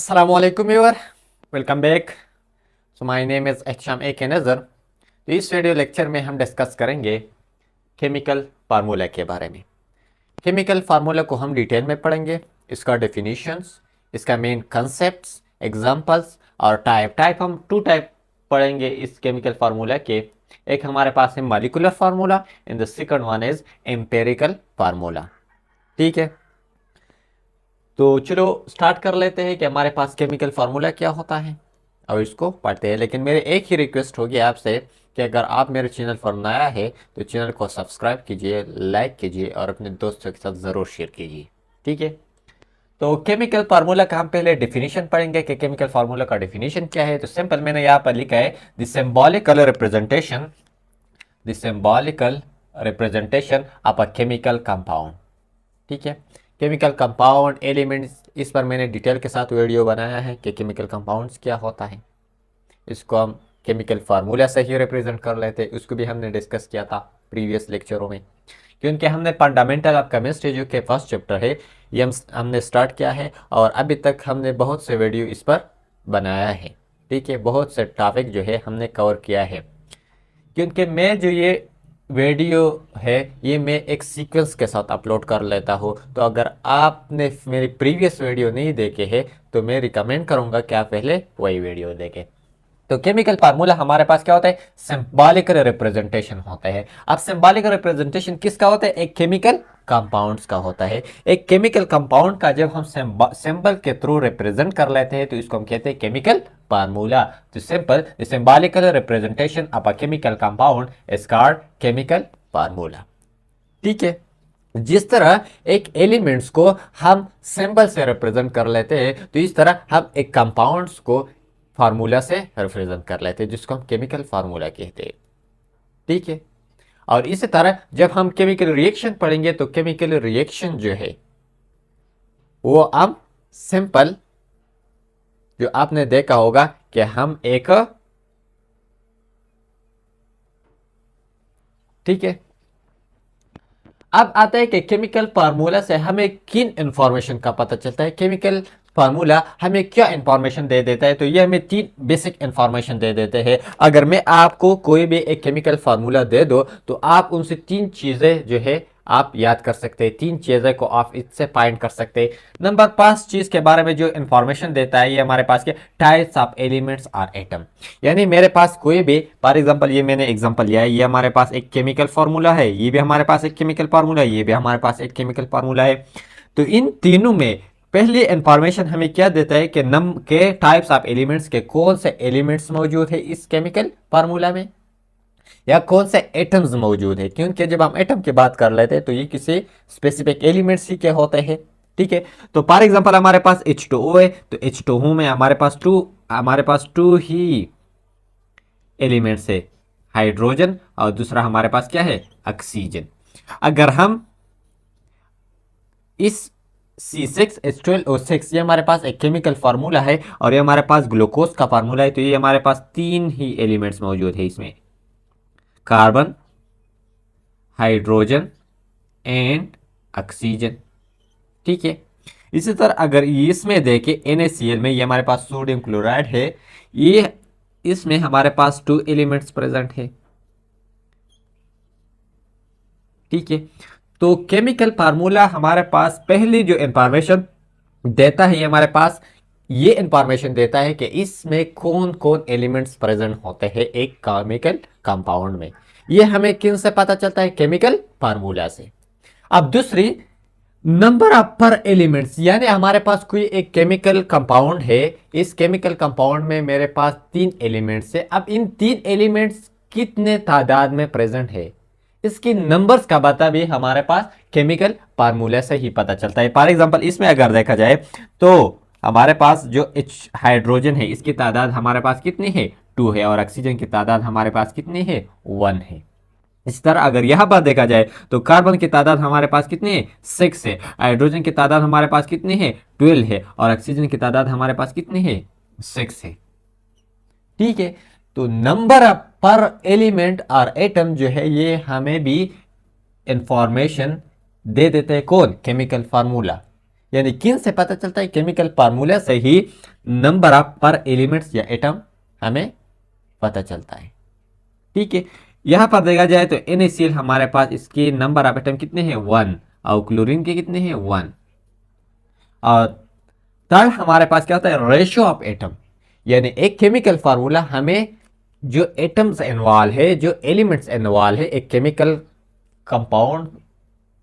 Assalamu alaikum viewer, welcome back. So my name is Ahsham A. K. Nazar. तो इस video lecture में हम discuss करेंगे chemical formula के बारे में। केमिकल फार्मूला को हम डिटेल में पढ़ेंगे, इसका डेफिनेशंस, इसका मेन कंसेप्ट्स, एग्जांपल्स और टाइप हम टू टाइप पढ़ेंगे इस केमिकल फार्मूला के। एक हमारे पास है molecular formula and the second one is empirical formula. ठीक है, तो चलो स्टार्ट कर लेते हैं कि हमारे पास केमिकल फार्मूला क्या होता है और इसको पढ़ते हैं। लेकिन मेरे एक ही रिक्वेस्ट होगी आपसे कि अगर आप मेरे चैनल पर नया है तो चैनल को सब्सक्राइब कीजिए, लाइक कीजिए और अपने दोस्तों के साथ ज़रूर शेयर कीजिए। ठीक है, तो केमिकल फार्मूला का हम पहले डेफिनेशन पढ़ेंगे कि केमिकल फार्मूला का डेफिनेशन क्या है। तो सिंपल मैंने यहाँ पर लिखा है the symbolical representation of a chemical compound. ठीक है, केमिकल कंपाउंड एलिमेंट्स, इस पर मैंने डिटेल के साथ वीडियो बनाया है कि केमिकल कंपाउंड्स क्या होता है। इसको हम केमिकल फार्मूला से ही रिप्रेजेंट कर लेते हैं, उसको भी हमने डिस्कस किया था प्रीवियस लेक्चरों में, क्योंकि हमने फंडामेंटल ऑफ केमिस्ट्री जो कि फर्स्ट चैप्टर है ये हमने स्टार्ट किया है और अभी तक हमने बहुत से वीडियो इस पर बनाया है। ठीक है, बहुत से टॉपिक जो है हमने कवर किया है, क्योंकि मैं जो ये वीडियो है ये मैं एक सीक्वेंस के साथ अपलोड कर लेता हूँ। तो अगर आपने मेरी प्रीवियस वीडियो नहीं देखे हैं तो मैं रिकमेंड करूँगा कि आप पहले वही वीडियो देखें। तो केमिकल फार्मूला हमारे पास क्या होता है, सिंबॉलिक रिप्रेजेंटेशन होता है। अब सिंबॉलिक रिप्रेजेंटेशन किसका होता है, एक केमिकल कंपाउंड्स का होता है। एक केमिकल कंपाउंड का जब हम सिंबल के थ्रू रिप्रेजेंट कर लेते हैं तो इसको हम कहते हैं केमिकल फार्मूला। तो simple symbolical representation of a chemical compound is called chemical formula. ठीक है, जिस तरह एक एलिमेंट्स को हम सिंबल से रिप्रेजेंट कर लेते हैं तो इस तरह हम एक कंपाउंड्स को फार्मूला से रिप्रेजेंट कर लेते हैं, जिसको हम केमिकल फार्मूला कहते हैं। ठीक है, और इसी तरह जब हम केमिकल रिएक्शन पढ़ेंगे तो केमिकल रिएक्शन जो है वो हम सिंपल, जो आपने देखा होगा कि हम एक, ठीक है, अब आता है कि केमिकल फार्मूला से हमें किन इंफॉर्मेशन का पता चलता है। केमिकल फार्मूला हमें क्या इंफॉर्मेशन दे देता है, तो ये हमें तीन बेसिक इंफॉर्मेशन दे देते हैं। अगर मैं आपको कोई भी एक केमिकल फार्मूला दे दो तो आप उनसे तीन चीजें जो है आप याद कर सकते हैं, तीन चीजें को आप इससे फाइंड कर सकते हैं। नंबर 5 चीज के बारे में जो इंफॉर्मेशन देता है ये हमारे पास के टाइप्स ऑफ एलिमेंट्स और एटम। यानी मेरे पास कोई भी, फॉर एग्जांपल ये मैंने एग्जांपल लिया है, ये हमारे पास एक केमिकल फार्मूला है, ये भी हमारे पास एक केमिकल फार्मूला है, ये भी हमारे पास एक केमिकल फार्मूला है। तो इन तीनों में पहली इंफॉर्मेशन हमें क्या देता है कि नम के टाइप्स ऑफ एलिमेंट्स के कौन से एलिमेंट्स मौजूद है इस केमिकल फार्मूला में, या कौन से एटम्स मौजूद है। क्योंकि जब हम एटम की बात कर लेते हैं तो ये किसी स्पेसिफिक एलिमेंट्स ही के होते हैं। ठीक है, तो फॉर एग्जांपल हमारे पास H2O है, तो H2O में हमारे पास टू ही एलिमेंट्स है, हाइड्रोजन और दूसरा हमारे पास क्या है, ऑक्सीजन। अगर हम इस C6H12O6, ये हमारे पास एक केमिकल फार्मूला है और ये हमारे पास ग्लूकोज का फार्मूला है, तो ये हमारे पास तीन ही एलिमेंट्स मौजूद है इसमें, कार्बन, हाइड्रोजन एंड ऑक्सीजन। ठीक है, इसी तरह अगर इसमें देखें NaCl में, ये हमारे पास सोडियम क्लोराइड है, ये इसमें हमारे पास टू एलिमेंट्स प्रेजेंट है। ठीक है, तो केमिकल फार्मूला हमारे पास पहली जो इंफॉर्मेशन देता है, हमारे पास ये इंफॉर्मेशन देता है कि इसमें कौन कौन एलिमेंट्स प्रेजेंट होते हैं एक केमिकल कंपाउंड में। ये हमें किन से पता चलता है, केमिकल फार्मूला से। अब दूसरी, नंबर ऑफ पर एलिमेंट्स, यानी हमारे पास कोई एक केमिकल कंपाउंड है, इस केमिकल कंपाउंड में मेरे पास तीन एलिमेंट्स है। अब इन तीन एलिमेंट्स कितने तादाद में प्रेजेंट है, इसकी नंबर्स का पता भी हमारे पास केमिकल फार्मूला से ही पता चलता है। फॉर एग्जांपल इसमें अगर देखा जाए तो हमारे पास जो हाइड्रोजन है इसकी तादाद हमारे पास कितनी है, 2 है, और ऑक्सीजन की तादाद हमारे पास कितनी है, 1 है। इस तरह अगर यहां पर देखा जाए तो कार्बन की तादाद हमारे पास कितनी है, 6 है, हाइड्रोजन की तादाद हमारे पास कितनी है, 12 है, और ऑक्सीजन की तादाद हमारे पास कितनी है, 6 है। ठीक है, तो नंबर पर एलिमेंट और एटम जो है ये हमें भी इंफॉर्मेशन दे देते हैं, कौन, केमिकल फार्मूला। यानी किन से पता चलता है? केमिकल फार्मूला से ही नंबर ऑफ पर एलिमेंट्स या एटम हमें पता चलता है। ठीक है, यहां पर देखा जाए तो NaCl हमारे पास इसके नंबर ऑफ एटम कितने हैं? 1। और क्लोरीन के कितने हैं? 1। और थर्ड हमारे पास क्या होता है? Ratio of atom. यानी एक केमिकल फार्मूला हमें जो एटम्स इन्वॉल्व है, जो एलिमेंट्स इन्वॉल्व है एक केमिकल कंपाउंड,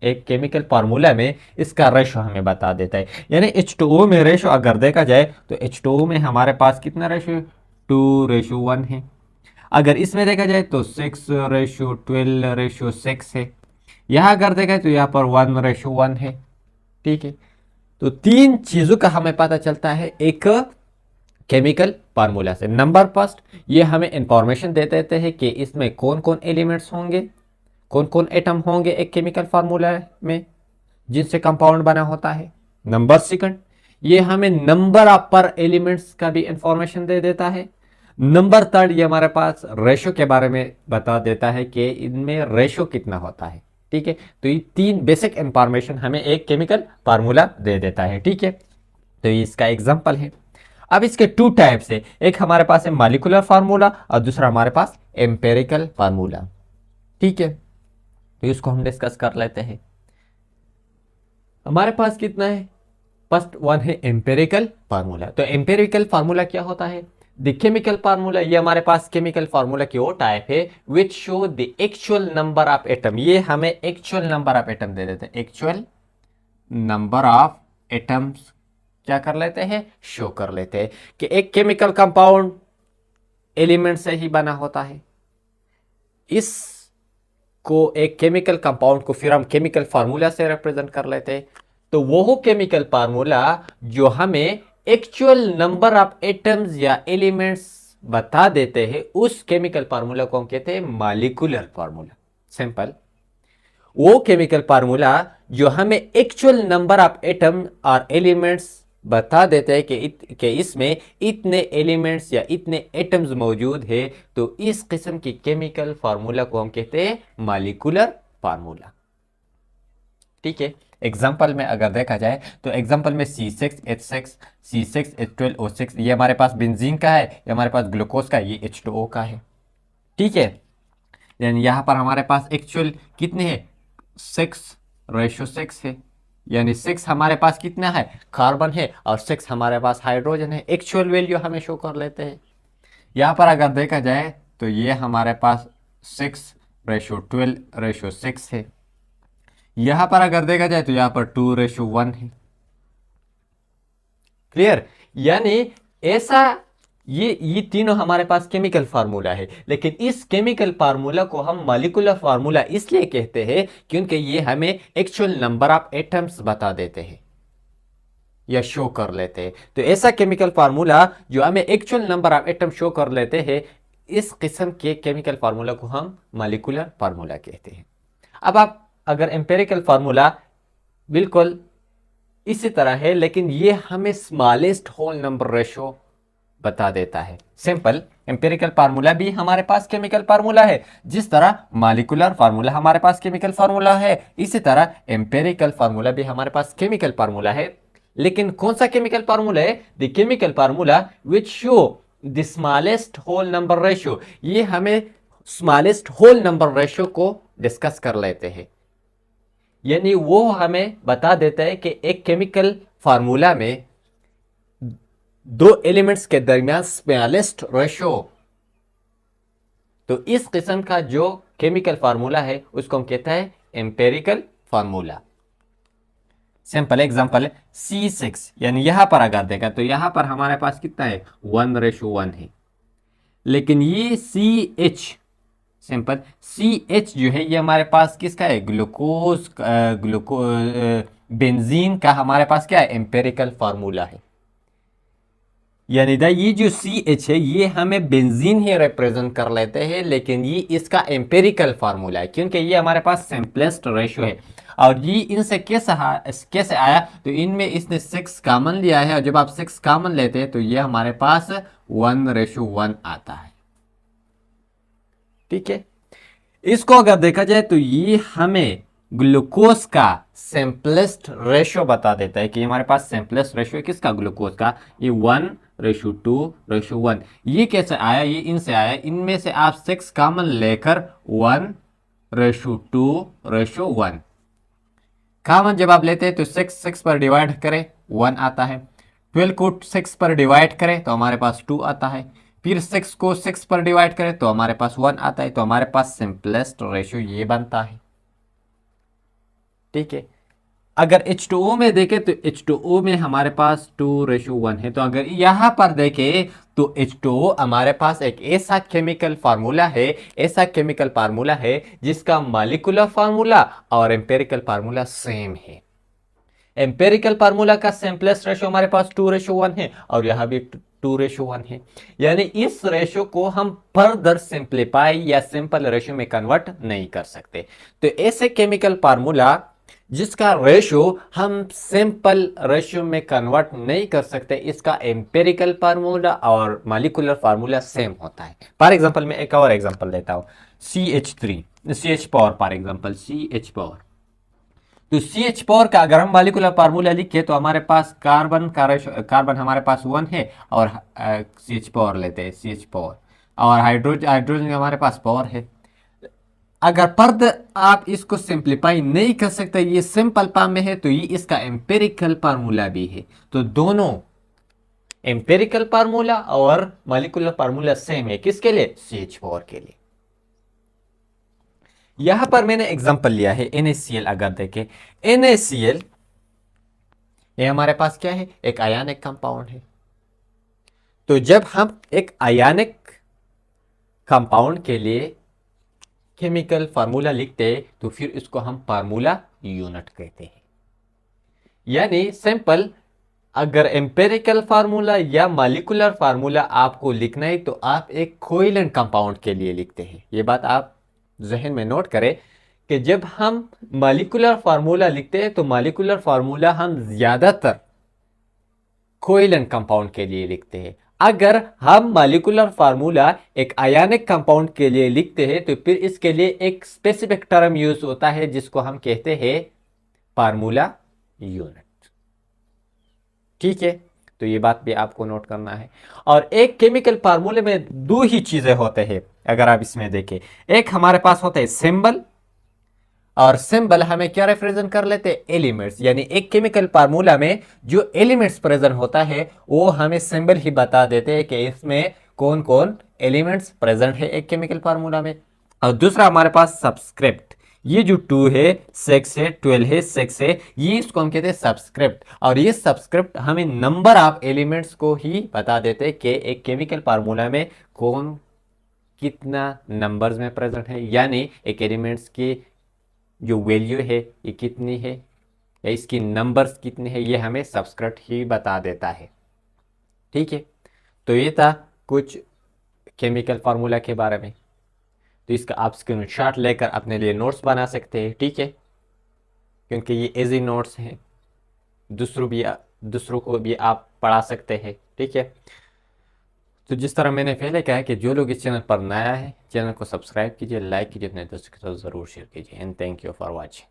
एक केमिकल फार्मूला में, इसका रेशो हमें बता देता है। यानी H2O में रेशो अगर देखा जाए तो H2O में हमारे पास कितना रेशो? 2:1 है। अगर इसमें देखा जाए तो 6:12:6 है। यहां अगर देखा जाए तो यहां पर 1:1 है। ठीक है, तो तीन चीजों का हमें पता चलता है एक केमिकल फार्मूला से। नंबर फर्स्ट, ये हमें इंफॉर्मेशन दे देते हैं कि इसमें कौन कौन एलिमेंट्स होंगे, कौन कौन एटम होंगे एक केमिकल फार्मूला में जिनसे कंपाउंड बना होता है। नंबर सेकंड, ये हमें नंबर ऑफ पर एलिमेंट्स का भी इंफॉर्मेशन दे देता है। नंबर थर्ड, ये हमारे पास रेशो के बारे में बता देता है कि इनमें रेशो कितना होता है। ठीक है, तो ये तीन बेसिक इंफॉर्मेशन हमें एक केमिकल फार्मूला दे देता है। ठीक है, तो ये इसका एग्जांपल है। अब इसके टू टाइप्स है, एक हमारे पास है मॉलिक्यूलर फार्मूला और दूसरा हमारे पास एम्पेरिकल फार्मूला। ठीक है, तो इसको हम डिस्कस कर लेते हैं। हमारे पास कितना है? फर्स्ट वन है एम्पेरिकल फार्मूला। तो एम्पेरिकल फार्मूला क्या होता है? द केमिकल फार्मूला, ये हमारे पास केमिकल फार्मूला की वो टाइप है विच show the actual number of atom. ये हमें एक्चुअल नंबर ऑफ एटम दे देते हैं। एक्चुअल नंबर ऑफ एटम्स क्या कर लेते हैं? शो कर लेते हैं कि एक केमिकल कंपाउंड एलिमेंट से ही बना होता है। इस को एक केमिकल कंपाउंड को फिर हम केमिकल फार्मूला से रिप्रेजेंट कर लेते हैं। तो वो केमिकल फार्मूला जो हमें एक्चुअल नंबर ऑफ एटम्स या एलिमेंट्स बता देते हैं, उस केमिकल फार्मूला को हम कहते हैं मॉलिक्यूलर फार्मूला। सिंपल, वो केमिकल फार्मूला जो हमें एक्चुअल नंबर ऑफ एटम और एलिमेंट्स बता देते हैं कि इसमें इतने एलिमेंट्स या इतने एटम्स मौजूद है, तो इस किस्म की केमिकल फार्मूला को हम कहते हैं मॉलिक्यूलर फार्मूला। ठीक है, एग्जांपल में अगर देखा जाए तो एग्जांपल में C6H6, C6H12O6, ये हमारे पास बेंजीन का है, ये हमारे पास ग्लूकोज का है, ये H2O का है। ठीक है, यानी यहां पर हमारे पास एक्चुअल कितने हैं? 6:6 है। यानी 6 हमारे पास कितना है? कार्बन है, और 6 हमारे पास हाइड्रोजन है। एक्चुअल वैल्यू हमें शो कर लेते हैं। यहां पर अगर देखा जाए तो ये हमारे पास 6:12:6 है। यहां पर अगर देखा जाए तो यहां पर 2:1 है। क्लियर? यानी ऐसा ये तीनों हमारे पास केमिकल फार्मूला है, लेकिन इस केमिकल फार्मूला को हम मॉलिक्यूलर फार्मूला इसलिए कहते हैं क्योंकि ये हमें एक्चुअल नंबर ऑफ एटम्स बता देते हैं या शो कर लेते हैं। तो ऐसा केमिकल फार्मूला जो हमें actual number of atom show कर लेते हैं, इस किस्म के केमिकल फार्मूला को हम मॉलिक्यूलर फार्मूला कहते हैं। अब आप अगर एम्पेरिकल फार्मूला बिल्कुल इसी तरह है, लेकिन ये हमें स्मॉलेस्ट होल नंबर रेशो बता देता है। सिंपल, एम्पिरिकल फार्मूला भी हमारे पास केमिकल फार्मूला है। जिस तरह मॉलिक्यूलर फार्मूला हमारे पास केमिकल फार्मूला है, इसी तरह एम्पिरिकल फार्मूला भी हमारे पास केमिकल फार्मूला है। लेकिन कौन सा केमिकल फार्मूला है? The chemical formula which show the smallest whole number ratio. ये हमें स्मॉलेस्ट होल नंबर रेशियो को डिस्कस कर लेते हैं। यानी वो हमें बता देता है कि एक केमिकल फार्मूला में दो एलिमेंट्स के दरमियान स्मॉलेस्ट रेशियो, तो इस किस्म का जो केमिकल फार्मूला है उसको हम कहते हैं एम्पेरिकल फार्मूला। सिंपल एग्जांपल है C6, यानी यहां पर अगर देखा तो यहां पर हमारे पास कितना है? 1:1 है। लेकिन ये CH, सिंपल CH जो है ये हमारे पास किसका है? ग्लूकोज बेंजीन का हमारे पास क्या है? एम्पेरिकल फार्मूला है। यानी ये जो CH है ये हमें बेंजीन ही रिप्रेजेंट कर लेते हैं, लेकिन ये इसका एम्पेरिकल फार्मूला है क्योंकि ये हमारे पास सिंपलेस्ट रेशियो है। और ये इनसे कैसे आया? तो इनमें इसने 6 कॉमन लिया है, और जब आप 6 कॉमन लेते हैं तो ये हमारे पास 1:1 आता है। ठीक है, इसको अगर देखा जाए तो ये हमें ग्लूकोज का सिंपलेस्ट रेशियो बता देता है कि हमारे पास सिंपलेस्ट रेशियो किसका, ग्लूकोज का, ये 1:2:1। ये कैसे आया, ये इनसे आया, इनमें से आप 6 कॉमन लेकर 1:2:1 कॉमन जब आप लेते हैं तो 6 पर डिवाइड करें 1 आता है, 12 को 6 पर डिवाइड करें तो हमारे पास 2 आता है, फिर 6 को 6 पर डिवाइड करें तो हमारे पास 1 आता है, तो हमारे पास सिंपलेस्ट रेशियो ये बनता है। ठीक है, अगर H2O में देखें तो H2O में हमारे पास 2:1 है, तो अगर यहां पर देखें तो H2O हमारे पास एक ऐसा केमिकल फार्मूला है जिसका मॉलिक्यूलर फार्मूला और एम्पेरिकल फार्मूला सेम है। एम्पेरिकल फार्मूला का सिंपलेस्ट रेशियो हमारे पास 2:1 है और यहां भी 2:1 है, यानी इस रेशियो को हम फर्दर सिंप्लीफाई या सिंपल रेशियो में कन्वर्ट नहीं कर सकते। तो ऐसे केमिकल फार्मूला जिसका रेशियो हम सिंपल रेशियो में कन्वर्ट नहीं कर सकते, इसका एम्पेरिकल फार्मूला और मॉलिक्यूलर फार्मूला सेम होता है। फॉर एग्जांपल मैं एक और एग्जांपल देता हूं, CH power, for example CH power. तो CH पावर का अगर हम मॉलिक्यूलर फार्मूला लिखे तो हमारे पास कार्बन हमारे पास 1 है और CH पावर लेते हैं, CH पावर, और हाइड्रोजन हमारे पास पावर है। अगर पर्द आप इसको सिंप्लीफाई नहीं कर सकते, ये सिंपल फॉर्म में है, तो ये इसका एम्पेरिकल फार्मूला भी है। तो दोनों एम्पेरिकल फार्मूला और मॉलिक्यूलर फार्मूला सेम है, किसके लिए, CH4 के लिए। यहां पर मैंने एग्जांपल लिया है NaCl। अगर देखें NaCl, ये हमारे पास क्या है, एक आयनिक कंपाउंड है। तो जब हम एक आयनिक कंपाउंड के लिए केमिकल फार्मूला लिखते हैं तो फिर इसको हम फार्मूला यूनिट कहते हैं। यानी सिंपल, अगर एम्पेरिकल फार्मूला या मॉलिक्यूलर फार्मूला आपको लिखना है तो आप एक कोवेलेंट कंपाउंड के लिए लिखते हैं। ये बात आप जहन में नोट करें कि जब हम मॉलिक्यूलर फार्मूला लिखते हैं तो मॉलिक्यूलर फार्मूला हम ज्यादातर कोवेलेंट कंपाउंड के लिए लिखते हैं। अगर हम मॉलिक्यूलर फार्मूला एक आयनिक कंपाउंड के लिए लिखते हैं तो फिर इसके लिए एक स्पेसिफिक टर्म यूज होता है जिसको हम कहते हैं फार्मूला यूनिट। ठीक है, तो ये बात भी आपको नोट करना है। और एक केमिकल फार्मूले में दो ही चीजें होते हैं, अगर आप इसमें देखें, एक हमारे पास होता है सिंबल, और सिंबल हमें क्या रिप्रेजेंट कर लेते हैं, एलिमेंट्स। यानी एक केमिकल फार्मूला में जो एलिमेंट्स प्रेजेंट होता है वो हमें सिंबल ही बता देते हैं कि इसमें कौन कौन एलिमेंट्स प्रेजेंट है एक केमिकल फार्मूला में। और दूसरा हमारे पास सब्सक्रिप्ट, ये जो 2 है, 6 है, 12 है, 6 है, ये इसको हम कहते हैं सब्सक्रिप्ट। और ये सब्सक्रिप्ट हमें नंबर ऑफ एलिमेंट्स को ही बता देते हैं कि एक केमिकल फार्मूला में कौन कितना नंबर्स में प्रेजेंट है, यानी एक एलिमेंट्स की जो वैल्यू है ये कितनी है या इसकी नंबर्स कितने हैं, ये हमें सब्सक्रिप्ट ही बता देता है। ठीक है, तो ये था कुछ केमिकल फार्मूला के बारे में। तो इसका आप स्क्रीनशॉट लेकर अपने लिए नोट्स बना सकते हैं। ठीक है, क्योंकि ये इजी नोट्स हैं, दूसरों को भी आप पढ़ा सकते हैं। ठीक है, तो जिस तरह मैंने पहले कहा कि जो लोग इस चैनल पर नया है, चैनल को सब्सक्राइब कीजिए, लाइक कीजिए, अपने दोस्तों के साथ ज़रूर शेयर कीजिए। And thank you for watching.